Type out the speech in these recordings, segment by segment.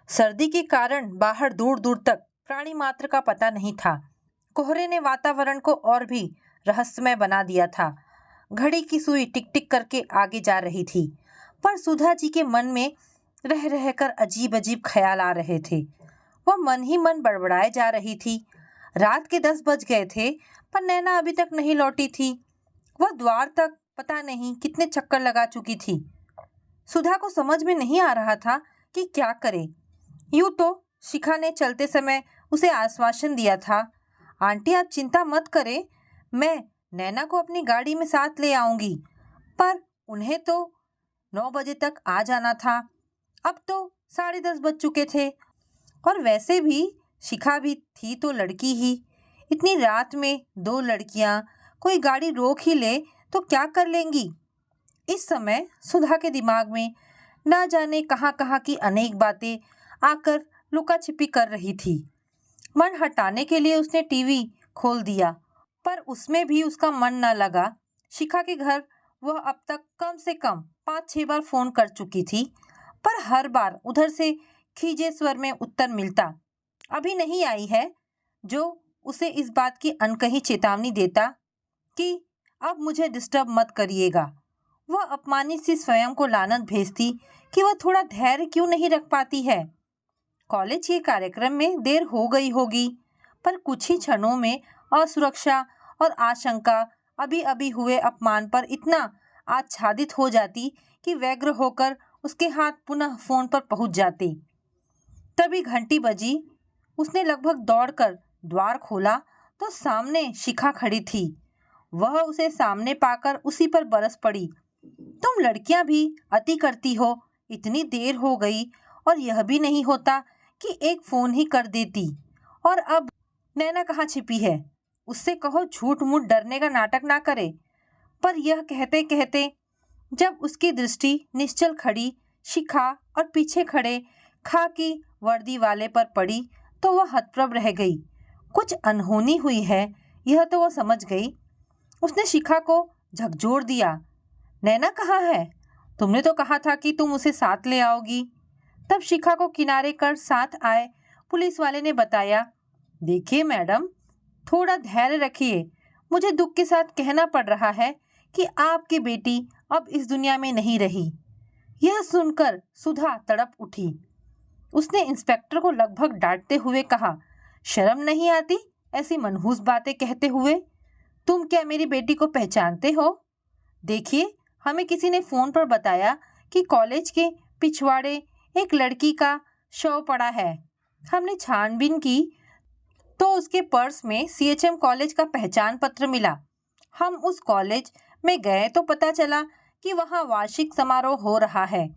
सर्दी के कारण बाहर दूर दूर तक प्राणी मात्र का पता नहीं था। कोहरे ने वातावरण को और भी रहस्यमय बना दिया था। घड़ी की सुई टिक टिक करके आगे जा रही थी, पर सुधा जी के मन में रह रहकर अजीब अजीब ख्याल आ रहे थे। वह मन ही मन बड़बड़ाए जा रही थी। रात के 10 बज गए थे, पर नैना अभी तक नहीं लौटी थी। वह द्वार तक पता नहीं कितने चक्कर लगा चुकी थी। सुधा को समझ में नहीं आ रहा था कि क्या करे। यूं तो शिखा ने चलते समय उसे आश्वासन दिया था, आंटी आप चिंता मत करें, मैं नैना को अपनी गाड़ी में साथ ले आऊंगी। पर उन्हें तो 9 बजे तक आ जाना था। अब तो 10:30 बज चुके थे, और वैसे भी शिखा भी थी तो लड़की ही। इतनी रात में 2 लड़कियां कोई गाड़ी रोक ही ले तो क्या कर लेंगी। इस समय सुधा के दिमाग में ना जाने कहाँ कहाँ की अनेक बातें आकर लुका छिपी कर रही थी। मन हटाने के लिए उसने टीवी खोल दिया, पर उसमें भी उसका मन न लगा। शिखा के घर वह अब तक कम से कम 5-6 बार फोन कर चुकी थी, पर हर बार उधर से खीजे स्वर में उत्तर मिलता, अभी नहीं आई है, जो उसे इस बात की अनकही चेतावनी देता कि अब मुझे डिस्टर्ब मत करिएगा। वह अपमानित सी स्वयं को लानत भेजती कि वह थोड़ा धैर्य क्यों नहीं रख पाती है। कॉलेज के कार्यक्रम में देर हो गई होगी, पर कुछ ही क्षणों में असुरक्षा और आशंका अभी अभी हुए अपमान पर इतना आच्छादित हो जाती कि व्यग्र होकर उसके हाथ पुनः फोन पर पहुंच जाते। तभी घंटी बजी। उसने लगभग दौड़कर द्वार खोला तो सामने शिखा खड़ी थी। वह उसे सामने पाकर उसी पर बरस पड़ी। तुम लड़कियां भी अति करती हो, इतनी देर हो गई और यह भी नहीं होता कि एक फोन ही कर देती। और अब नैना कहाँ छिपी है? उससे कहो झूठ मूठ डरने का नाटक ना करे। पर यह कहते कहते जब उसकी दृष्टि निश्चल खड़ी शिखा और पीछे खड़े खाकी वर्दी वाले पर पड़ी तो वह हतप्रभ रह गई। कुछ अनहोनी हुई है, यह तो वह समझ गई। उसने शिखा को झकझोर दिया, नैना कहाँ है? तुमने तो कहा था कि तुम उसे साथ ले आओगी। तब शिखा को किनारे कर साथ आए पुलिस वाले ने बताया, देखिए मैडम, थोड़ा धैर्य रखिए। मुझे दुख के साथ कहना पड़ रहा है कि आपकी बेटी अब इस दुनिया में नहीं रही। यह सुनकर सुधा तड़प उठी। उसने इंस्पेक्टर को लगभग डांटते हुए कहा, शर्म नहीं आती ऐसी मनहूस बातें कहते हुए? तुम क्या मेरी बेटी को पहचानते हो? देखिए, हमें किसी ने फोन पर बताया कि कॉलेज के पिछवाड़े एक लड़की का शव पड़ा है। हमने छानबीन की तो उसके पर्स में CHM कॉलेज का पहचान पत्र मिला। हम उस कॉलेज में गए तो पता चला कि वहाँ वार्षिक समारोह हो रहा है।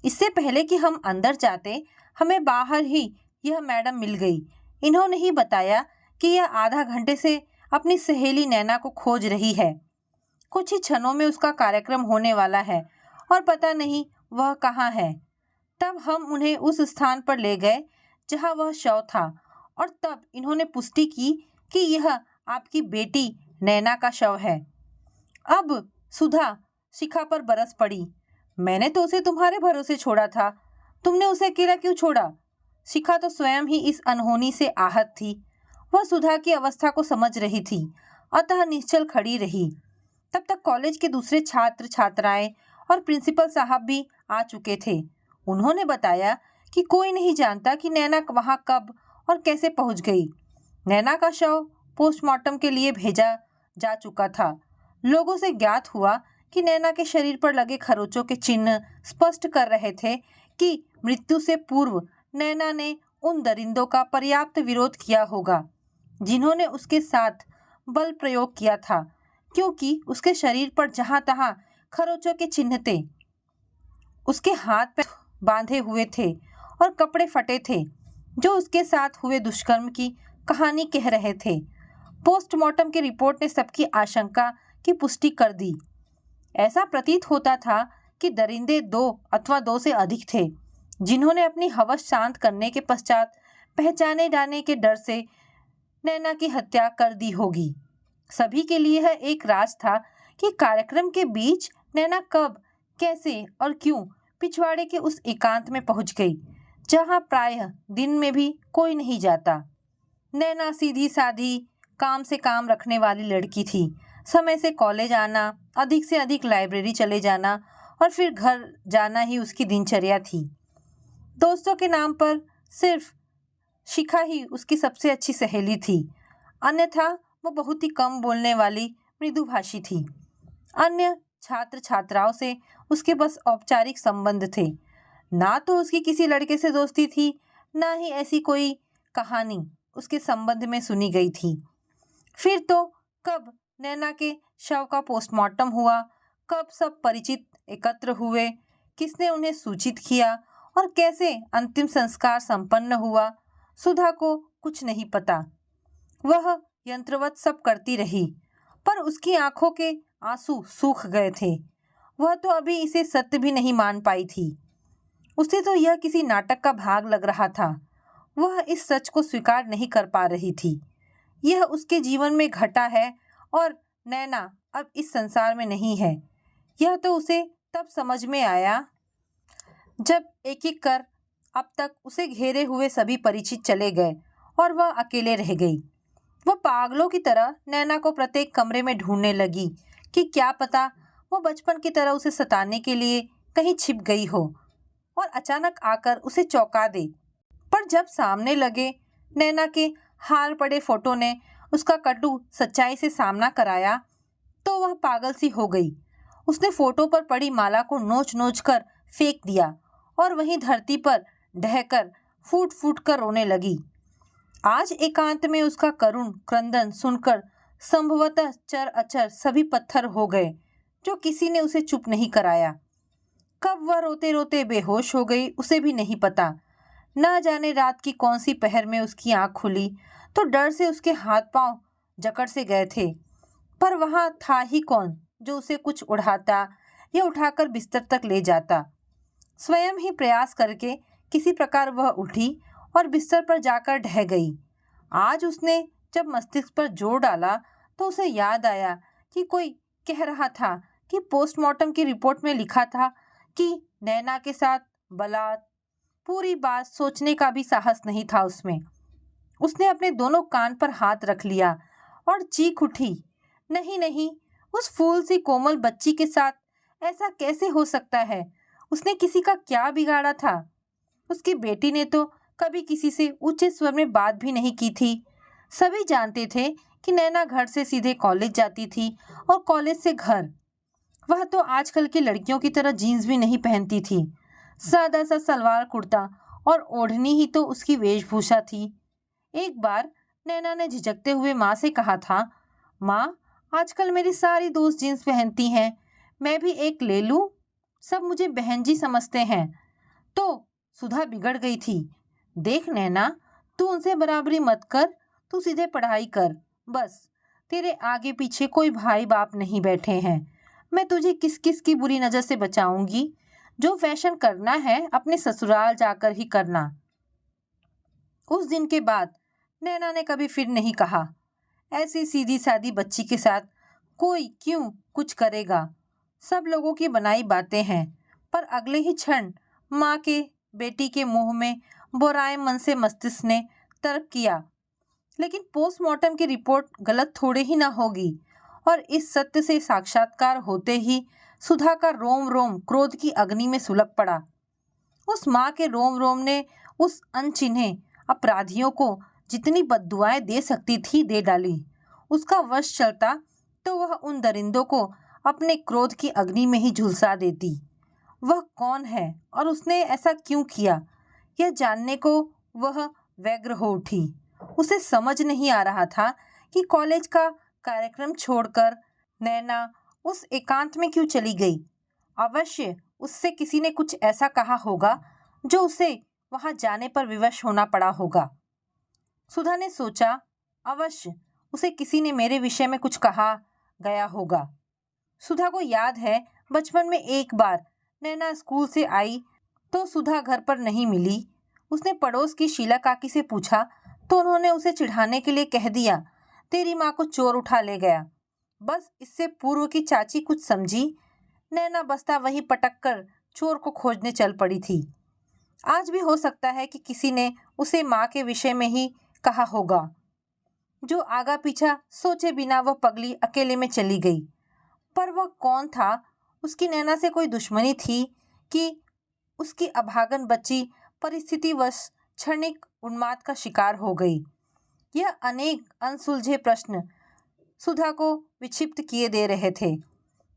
इससे पहले कि हम अंदर जाते, हमें बाहर ही यह मैडम मिल गई। इन्होंने ही बताया कि यह आधा घंटे से अपनी सहेली नैना को खोज रही है। कुछ ही क्षणों में उसका कार्यक्रम होने वाला है और पता नहीं वह कहाँ है। तब हम उन्हें उस स्थान पर ले गए जहाँ वह शव था, और तब इन्होंने पुष्टि की कि यह आपकी बेटी नैना का शव है। अब सुधा शिखा पर बरस पड़ी, मैंने तो उसे तुम्हारे भरोसे छोड़ा था, तुमने उसे अकेला क्यों छोड़ा? शिखा तो स्वयं ही इस अनहोनी से आहत थी। वह सुधा की अवस्था को समझ रही थी, अतः निश्चल खड़ी रही। तब तक कॉलेज के दूसरे छात्र छात्राएं और प्रिंसिपल साहब भी आ चुके थे। उन्होंने बताया कि कोई नहीं जानता कि नैना वहां कब और कैसे पहुंच गई। नैना का शव पोस्टमार्टम के लिए भेजा जा चुका था। लोगों से ज्ञात हुआ कि नैना के शरीर पर लगे खरोचों के चिन्ह स्पष्ट कर रहे थे कि मृत्यु से पूर्व नैना ने उन दरिंदों का पर्याप्त विरोध किया होगा जिन्होंने उसके साथ बल प्रयोग किया था, क्योंकि उसके शरीर पर जहां तहां खरोचों के चिन्ह थे। उसके हाथ पैर बांधे हुए थे और कपड़े फटे थे, जो उसके साथ हुए दुष्कर्म की कहानी कह रहे थे। पोस्टमार्टम की रिपोर्ट ने सबकी आशंका की पुष्टि कर दी। ऐसा प्रतीत होता था कि दरिंदे 2 अथवा 2 से अधिक थे, जिन्होंने अपनी हवस शांत करने के पश्चात पहचाने जाने के डर से नैना की हत्या कर दी होगी। सभी के लिए यह एक राज था कि कार्यक्रम के बीच नैना कब, कैसे और क्यों पिछवाड़े के उस एकांत में पहुंच गई, जहाँ प्रायः दिन में भी कोई नहीं जाता। नैना सीधी सादी काम से काम रखने वाली लड़की थी। समय से कॉलेज आना, अधिक से अधिक लाइब्रेरी चले जाना और फिर घर जाना ही उसकी दिनचर्या थी। दोस्तों के नाम पर सिर्फ शिखा ही उसकी सबसे अच्छी सहेली थी, अन्यथा वो बहुत ही कम बोलने वाली मृदुभाषी थी। अन्य छात्र छात्राओं से उसके बस औपचारिक संबंध थे। ना तो उसकी किसी लड़के से दोस्ती थी, ना ही ऐसी कोई कहानी उसके संबंध में सुनी गई थी। फिर तो कब नैना के शव का पोस्टमार्टम हुआ, कब सब परिचित एकत्र हुए, किसने उन्हें सूचित किया और कैसे अंतिम संस्कार संपन्न हुआ, सुधा को कुछ नहीं पता। वह यंत्रवत सब करती रही, पर उसकी आंखों के आंसू सूख गए थे। वह तो अभी इसे सत्य भी नहीं मान पाई थी। उसे तो यह किसी नाटक का भाग लग रहा था। वह इस सच को स्वीकार नहीं कर पा रही थी। यह उसके जीवन में घटा है और नैना अब इस संसार में नहीं है। यह तो उसे तब समझ में आया जब एक एक कर अब तक उसे घेरे हुए सभी परिचित चले गए और वह अकेले रह गई। वह पागलों की तरह नैना को प्रत्येक कमरे में ढूंढने लगी कि क्या पता वो बचपन की तरह उसे सताने के लिए कहीं छिप गई हो और अचानक आकर उसे चौंका दे। पर जब सामने लगे नैना के हार पड़े फोटो ने उसका कटु सच्चाई से सामना कराया, तो वह पागल सी हो गई। उसने फोटो पर पड़ी माला को नोच नोच कर फेंक दिया और वहीं धरती पर ढहकर फूट फूट कर रोने लगी। आज एकांत में उसका करुण क्रंदन सुनकर संभवतः चर अचर सभी पत्थर हो गए, जो किसी ने उसे चुप नहीं कराया। कब वह रोते रोते बेहोश हो गई उसे भी नहीं पता। ना जाने रात की कौन सी पहर में उसकी आंख खुली तो डर से उसके हाथ पांव जकड़ से गए थे। पर वहां था ही कौन जो उसे कुछ उठाता या उठाकर बिस्तर तक ले जाता। स्वयं ही प्रयास करके किसी प्रकार वह उठी और बिस्तर पर जाकर ढह गई। आज उसने जब मस्तिष्क पर जोर डाला तो उसे याद आया कि कोई कह रहा था कि पोस्टमार्टम की रिपोर्ट में लिखा था कि नैना के साथ बलात्कार। पूरी बात सोचने का भी साहस नहीं था उसमें। उसने अपने दोनों कान पर हाथ रख लिया और चीख उठी, नहीं नहीं, उस फूल सी कोमल बच्ची के साथ ऐसा कैसे हो सकता है? उसने किसी का क्या बिगाड़ा था? उसकी बेटी ने तो कभी किसी से ऊंचे स्वर में बात भी नहीं की थी। सभी जानते थे कि नैना घर से सीधे कॉलेज जाती थी और कॉलेज से घर। वह तो आजकल की लड़कियों की तरह जीन्स भी नहीं पहनती थी। सादा सा सलवार कुर्ता और ओढ़नी ही तो उसकी वेशभूषा थी। एक बार नैना ने झिझकते हुए माँ से कहा था, माँ, आजकल मेरी सारी दोस्त जीन्स पहनती हैं, मैं भी एक ले लूं? सब मुझे बहन जी समझते हैं। तो सुधा बिगड़ गई थी। देख नैना, तू उनसे बराबरी मत कर, तू सीधे पढ़ाई कर। बस तेरे आगे पीछे कोई भाई बाप नहीं बैठे हैं। मैं तुझे किस किस की बुरी नज़र से बचाऊंगी। जो फैशन करना है अपने ससुराल जाकर ही करना। उस दिन के बाद नैना ने कभी फिर नहीं कहा, ऐसी सीधी सादी बच्ची के साथ कोई क्यों कुछ करेगा। सब लोगों की बनाई बातें हैं। पर अगले ही क्षण माँ के बेटी के मुंह में बोराए मन से मस्तिष्क ने तर्क किया, लेकिन पोस्टमार्टम की रिपोर्ट गलत थोड़े ही ना होगी। और इस सत्य से साक्षात्कार होते ही सुधा का रोम रोम क्रोध की अग्नि में सुलग पड़ा। उस माँ के रोम रोम ने उस अनचिन्हे अपराधियों को जितनी बद्दुआएं दे सकती थी दे डाली। उसका वश चलता तो वह उन दरिंदों को अपने क्रोध की अग्नि में ही झुलसा देती। वह कौन है और उसने ऐसा क्यों किया, यह जानने को वह व्यग्र हो उठी। उसे समझ नहीं आ रहा था कि कॉलेज का कार्यक्रम छोड़कर नैना उस एकांत में क्यों चली गई। अवश्य उससे किसी ने कुछ ऐसा कहा होगा जो उसे वहां जाने पर विवश होना पड़ा होगा। सुधा ने सोचा, अवश्य उसे किसी ने मेरे विषय में कुछ कहा गया होगा। सुधा को याद है बचपन में एक बार नैना स्कूल से आई तो सुधा घर पर नहीं मिली। उसने पड़ोस की शीला काकी से पूछा तो उन्होंने उसे चिढ़ाने के लिए कह दिया, तेरी माँ को चोर उठा ले गया। बस इससे पूर्व की चाची कुछ समझी। नैना बस्ता वहीं पटक कर चोर को खोजने चल पड़ी थी। आज भी हो सकता है कि किसी ने उसे माँ के विषय में ही कहा होगा। जो आगा पीछा सोचे बिना वह पगली अकेले में चली गई। पर वह कौन था? उसकी नैना से कोई दुश्मनी थी कि उसकी अभागन बच्ची परिस्थितिवश क्षणिक उन्माद का शिकार हो गई? यह अनेक अनसुलझे प्रश्न सुधा को विक्षिप्त किए दे रहे थे,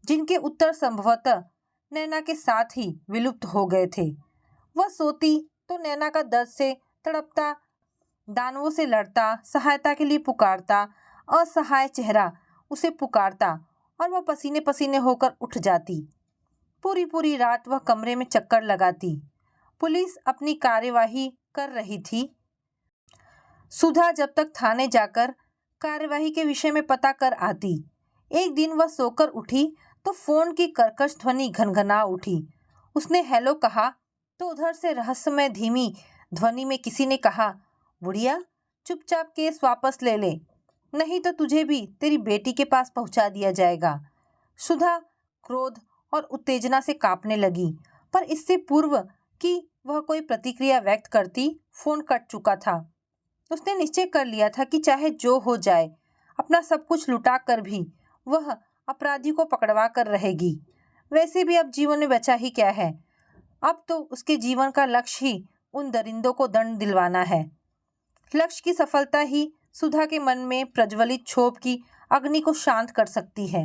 जिनके उत्तर संभवतः नैना के साथ ही विलुप्त हो गए थे। वह सोती तो नैना का दर्द से तड़पता, दानवों से लड़ता, सहायता के लिए पुकारता, असहाय चेहरा उसे पुकारता और वह पसीने पसीने होकर उठ जाती। पूरी पूरी रात वह कमरे में चक्कर लगाती। पुलिस अपनी कार्यवाही कर रही थी। सुधा जब तक थाने जाकर कार्यवाही के विषय में पता कर आती। एक दिन वह सोकर उठी तो फोन की कर्कश ध्वनि घनघना उठी। उसने हेलो कहा तो उधर से रहस्यमय धीमी ध्वनि में किसी ने कहा, बुढ़िया चुपचाप केस वापस ले ले, नहीं तो तुझे भी तेरी बेटी के पास पहुंचा दिया जाएगा। सुधा क्रोध और उत्तेजना से कांपने लगी, पर इससे पूर्व कि वह कोई प्रतिक्रिया व्यक्त करती, फोन कट चुका था। उसने निश्चय कर लिया था कि चाहे जो हो जाए, अपना सब कुछ लुटा कर भी वह अपराधी को पकड़वा कर रहेगी। वैसे भी अब जीवन में बचा ही क्या है? अब तो उसके जीवन का लक्ष्य ही उन दरिंदों को दंड दिलवाना है। लक्ष्य की सफलता ही सुधा के मन में प्रज्वलित क्षोभ की अग्नि को शांत कर सकती है।